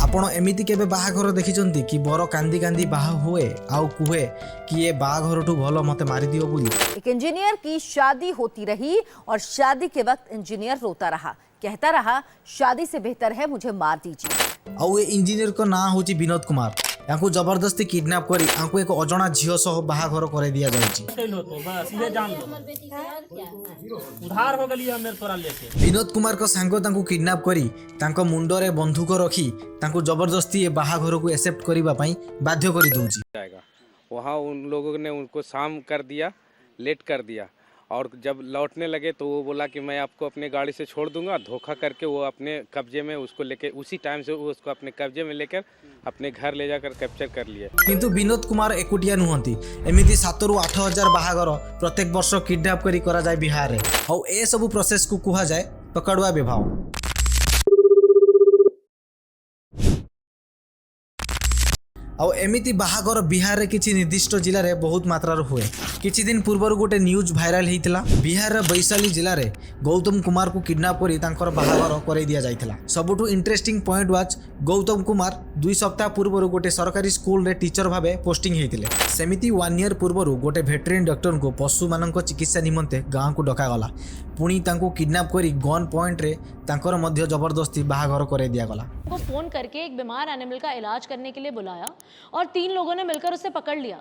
आपण एमिति केबे बाहाघर देखिचंती कि बर कांदी कांदी बाहा हुए आउ कुहे कि ये बाहाघरठू भलो मते मारी दियो बोली। एक इंजीनियर की शादी होती रही और शादी के वक्त इंजीनियर रोता रहा, कहता रहा शादी से बेहतर है मुझे मार दीजिए। आउ ये इंजीनियर को नाम होची विनोद कुमार। याकू जबरदस्ती किडनैप करी आंकु एक अजणा झियो सह बाहाघर करे दिया जाउची। उधार हो गली मेरे तोरा लेके विनोद कुमार को सांग तांकू किडनैप करी तांको मुंडो रे बंदूक रखी तांकू जबरदस्ती ये बाहाघर को एक्सेप्ट करिबा पई बाध्य करी दउची। वहाँ उन लोगों ने उनको शाम कर दिया, लेट कर दिया और जब लौटने लगे तो वो बोला कि मैं आपको अपने गाड़ी से छोड़ दूंगा। धोखा करके वो अपने कब्जे में उसको लेके उसी टाइम से वो उसको अपने कब्जे में लेकर अपने घर ले जाकर कैप्चर कर लिए। किंतु विनोद कुमार एकुटिया नुहंती। एमिति 7 ରୁ 8 हजार बाहाघर प्रत्येक वर्ष किडनैप करी करा जाय बिहार रे। और ए सब प्रोसेस को कुहा जाय पकड़ुआ विवाह। आउ एमिति बाहाघर बिहार रे किछि निर्दिष्ट जिले रे बहुत मात्रा रो हुए। किछि दिन पूर्व गोटे न्यूज वायरल हेतिला। बिहार रे वैशाली जिले रे गौतम कुमार को किडनैप करी तांकर बाहाघर करे दिया जायतिला। सबुठु इंटरेस्टिंग पॉइंट वाच गौतम कुमार 2 सप्ताह पूर्व गोटे सरकारी स्कूल रे टीचर भाबे पोस्टिंग हेतिले। सेमिति 1 ईयर पूर्व गोटे वेटरनरी डॉक्टर को पशु मानक चिकित्सा निमंते गांव को डका गला। पुणी तांको किडनैप करी गन पॉइंट रे तांकर मध्य जबरदस्ती बाहाघर करे दिया गला। को फोन करके एक बीमार एनिमल का इलाज करने के लिए बुलाया और 3 लोगों ने मिलकर उसे पकड़ लिया,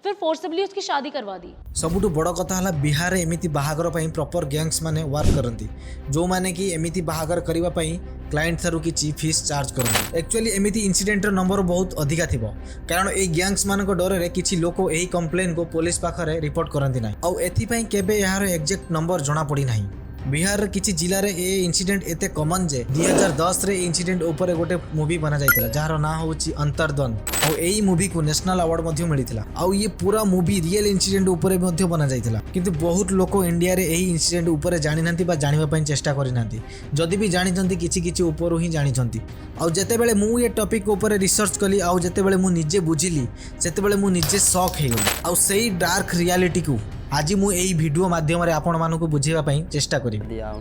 फिर फोर्सबली उसकी शादी करवा दी। सबुठु बड़ कथा हला बिहार रे एमिति बाहाघर पई प्रॉपर गैंग्स माने वर्क करंती, जो माने कि एमिति बाहाघर करिवा पई क्लाइंट थारु किछि फीस चार्ज करंती। एक्चुअली एमिति इंसिडेंट नंबर बहुत अधिका थिबो, कारण ए गैंग्स मानको डर रे किछि लोक एही कंप्लेन को पुलिस पाखरे रिपोर्ट करंती नाही। आ एथि पई केबे यार एग्जैक्ट नंबर जणा पड़ी नाही। बिहार किछि जिला रे ए इंसिडेंट एते कॉमन जे 2010 रे इंसिडेंट ऊपर गोटे मूवी बना जायतिला जार ना होची अंतर्द्वंद। और एई मूवी को नेशनल अवार्ड मध्ये मिलिथिला। आ ये पूरा मूवी रियल इंसिडेंट ऊपर मध्ये बना जायतिला, किंतु बहुत लोक इंडिया रे एही इंसिडेंट ऊपर जानि नांती बा जानिबा पई चेष्टा करि नांती। जदि भी जानिचंती किछि किछि ऊपर ही जानिचंती। आ जेते बेले मु ये टॉपिक ऊपर रिसर्च कली आ जेते बेले मु निजे बुझिली सेते बेले मु निजे शॉक हे गली। आ सेही डार्क रियलिटी को आज मु एई वीडियो माध्यम रे आपण मानको बुझेबा पई चेष्टा करी। दिया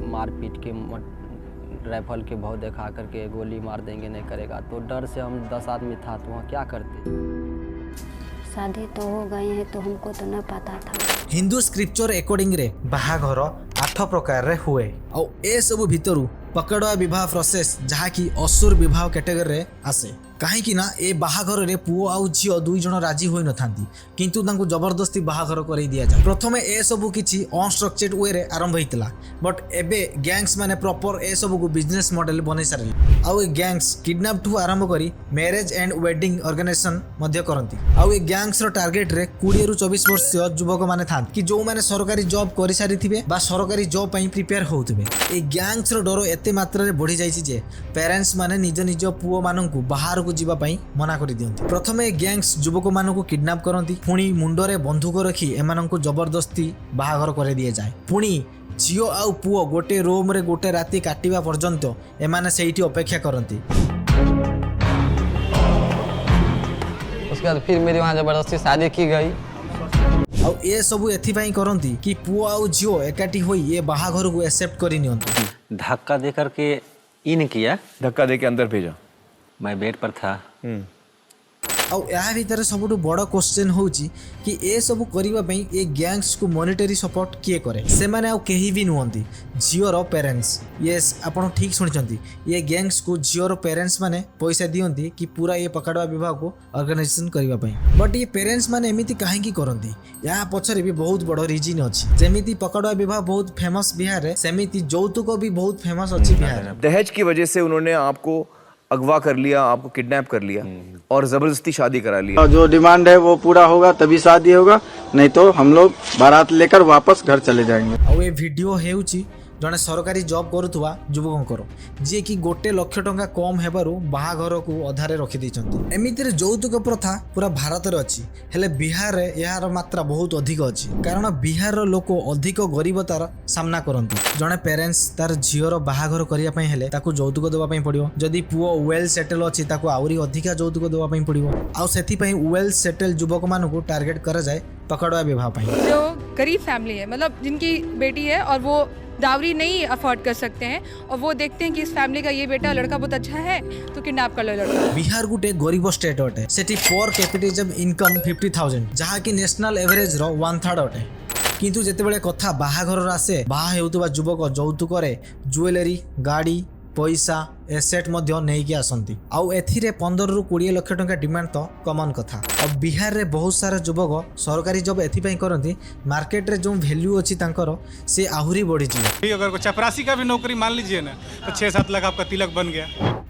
मारपीट के राइफल के भाव दिखा करके गोली मार देंगे नहीं करेगा, तो डर से हम 10 आदमी था तो वहाँ क्या करते। शादी तो हो गए हैं तो हमको तो न पता था। हिंदू स्क्रिप्चर अकॉर्डिंग रे बाहाघर 8 प्रकार रे हुए और ए सब भितरु पकड़वा विवाह प्रोसेस जहा कि असुर विवाह कैटेगरी रे आसे। कहीं ना ए बाहाघर रे पुओ आउ झियो 2 जण राजी होई न थांती, किंतु तांको जबरदस्ती बाहाघर करै दिया जाय। प्रथमे ए सब किछि अनस्ट्रक्चर्ड वे रे आरंभ हेतिला, बट एबे गैंग्स माने प्रॉपर ए सब को बिजनेस मॉडल बनै सारले। आउ ए गैंग्स किडनैप ठू आरंभ करी मैरिज एंड वेडिंग ऑर्गेनाइजेशन मध्य करंती। आउ ए गैंग्स रो टारगेट रे 20 ରୁ 24 वर्षीय युवक माने थांती कि जो माने सरकारी जॉब करि सारि थिबे बा सरकारी जॉब पई प्रिपेयर होउथिबे। ए गैंग्स रो डर एते मात्रा रे बढ़ी जायछि जे पेरेंट्स माने निज निज पुओ माननकु बाहर को जीवा पई मना करि दियंती। प्रथमे गैंग्स युवक माननकु किडनैप करंती, पुणी मुंडरे बंदूक रखी एमाननकु जबरदस्ती बाहाघर करे दिए जाय। पुणी झियो आउ पुओ गोटे रूम रे गोटे राति काटिबा पर्यंत एमाने सेठी अपेक्षा करंती। उसके बाद फिर मेरी वहाँ जबरदस्ती शादी की गई। और ये सब एथि पई करंती कि पुओ आउ झियो एकाठी होई ये बाहाघर को एक्सेप्ट करि नियंती। धक्का दे करके इन किया, धक्का दे के अंदर भेजा। मैं बेड पर था। और या भीतर सबुठु बड़ क्वेश्चन होची कि ए सब करिबा पई ए गैंग्स को मॉनिटरी सपोर्ट किए करे। से माने आ केही भी नुहंती झियोर पेरेंट्स। यस आपण ठीक सुनिचंती, ये गैंग्स को झियोर पेरेंट्स माने पैसा दियंती कि पूरा ये पकड़वा विभाग को ऑर्गेनाइजेशन करिबा पई। बट ये पेरेंट्स माने एमिति काहे की करंती, या पछरे भी बहुत बड़ रीजन अछि। जेमिति पकड़वा विभाग बहुत फेमस बिहार रे, सेमिति जौतुक भी बहुत फेमस अछि बिहार रे। दहेज की वजह से उन्होंने आपको अगवा कर लिया, आपको किडनैप कर लिया और जबरदस्ती शादी करा लिया। जो डिमांड है वो पूरा होगा तभी शादी होगा, नहीं तो हम लोग बारात लेकर वापस घर चले जाएंगे। और ये वीडियो हेउची जड़े सरकारी जॉब करुवा युवक जी कि 1 लाख टंका कम हेबारु बाहाघर को अधारे रखी देइचंती। एमितिरे यौतुक प्रथा पूरा भारत रे अछि, हेले बिहार रे यार मात्रा बहुत अधिक अछि, कारण बिहार रो लोक अधिक गरीबतार सामना करंती। जड़े पेरेंट्स तार झियोर बाहाघर करिया पई हेले ताकू यौतुक देवा पई पड़ियो। जदि पुओ वेल सेटल अछि ताकू आउरी अधिका यौतुक देवा पई पड़ियो। आ सेथि पई वेल सेटल युवक मानकू टारगेट करा जाय पकड़वा विवाह पई। जो गरीब फैमिली है, मतलब जिनकी बेटी है और वो दावरी नहीं अफोर्ड कर सकते हैं और वो देखते हैं कि इस फैमिली का ये बेटा लड़का बहुत अच्छा है तो किडनैप कर लो लड़का। बिहार गोटे गरीब स्टेट अटे सेठी पर कैपिटल इनकम 50,000 जहाँकि नेशनल एवरेज रो 1/3 अटे किंतु जेतेबेले कथा बाहाघर आसे बाहा हेउतबा युवक यौतुक ज्वेलरी गाड़ी पैसा एसेट मध्य नहीं आसती आउ एथिरे 15 ରୁ 20 लाख टंका डिमांड तो कॉमन कथा। अब बिहार रे बहुत सारा युवक सरकारी जॉब एथिपाई करती मार्केट रे जो वैल्यू अच्छी तांकर से आहुरी बढ़ी जी। अगर चपरासी का भी नौकरी मान लीजिए ना तो 6-7 लाख आपका तिलक बन गया।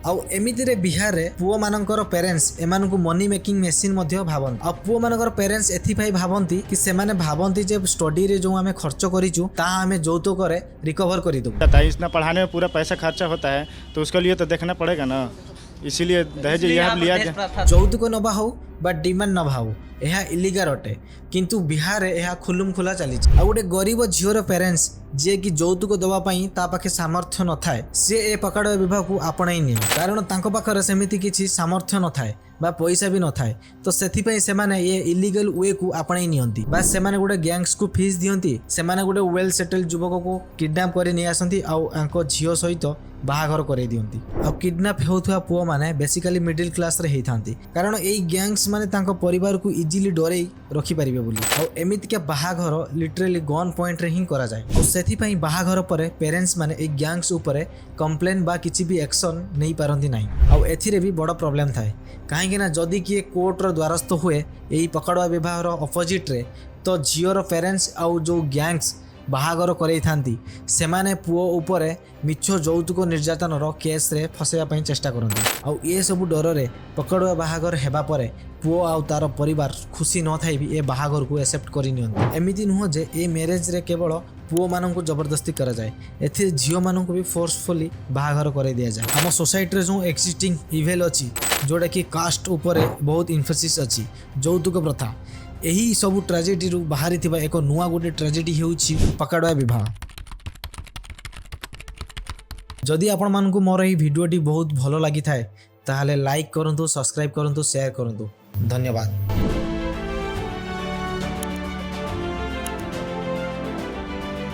आउ एमिति रे बिहार रे पुओ मानकर पेरेंट्स एमान को मनी मेकिंग मशीन मध्य भावंती। अब पुओ मानकर पेरेंट्स एथिपाई भावंती कि सेमाने भावंती जे स्टडी रे जो हमें खर्च करिचु ता हमें जौतुक रे रिकवर करि दो। इतना पढ़ाने में पूरा पैसा खर्चा होता है तो उसके लिए तो देखना पड़ेगा ना, इसीलिए दहेज यह लिया जाए। जौतुक नबा हो बा डिमांड नबा हो यह इलिगाल अटे किंतु बिहार रे यह खुलुम खुला चली। आ गोटे गरीब झीर पेरेंट्स जे कि जौतुक दवा ता पाखे सामर्थ्य न थाए से ए पकड़ विभाग को आपणाई नि कारण तांको पाखरे सेमिति किछि सामर्थ्य न थाए बा पैसा भी न थाए तो सेथिपई सेमाने ये इलीगल वे को आपणाई नियंती बा सेमाने गोटे गैंग्स को फीस दियंती सेमाने गोटे वेल सेटल्ड युवक को किडनैप करि नि आसंती आ आंको झियो सहित बाहाघर करे दियंती। अब किडनैप होउथुवा पुओ माने बेसिकली मिडिल क्लास रे हेई थांती कारण एई गैंग्स माने तांको परिवार को इजीली डरेई रखि परिबे बोली आ एमिति के बाहाघर लिटरली गन पॉइंट रे ही करा जाय और सेथिपई बाहाघर परे पेरेंट्स माने एई गैंग्स ऊपर कंप्लेन बा किछि भी एक्शन नहीं पारंती नाही आ एथिरे भी बड़ प्रॉब्लम थाए कहीं ना जदि किए कोर्ट रो द्वारस्थ हुए यही पकड़वा विवाह अपोजिट रे तो झीर पेरेंट्स आउ जो गैंग्स बाहाघर करई थांती सेमाने पुओ उपरे मिछ जौतुक निर्यातन रो केस रे फसेया पई चेष्टा करंती आउ ए सब डर रे पकड़वा बाहाघर हेबा परे पुओ आउ तार परिवार खुशी न थाई भी ए बाहाघर को एक्सेप्ट करि नियंती। एमिति नुह जे ए मैरिज रे केवल पुओ माननकु जबरदस्ती करा जाए एथि झियो माननकु भी फोर्सफुली बाहाघर करे दिया जाए। हम सोसाइटी रे जो एक्जिस्टिंग इवेल अछि जोड़ा कि कास्ट उपरे बहुत इन्फोसिस अछि जौतुक प्रथा यही सब ट्रेजेडी रु बाहरी थिबा एक नुआ गोटे ट्रेजेडी हेउछि पकड़वा विवाह। जदि आपण मानकु मोर एही भिडियोटी बहुत भलो लागि थाए ताहाले लाइक करंतु सब्सक्राइब करंतु शेयर करंतु धन्यवाद।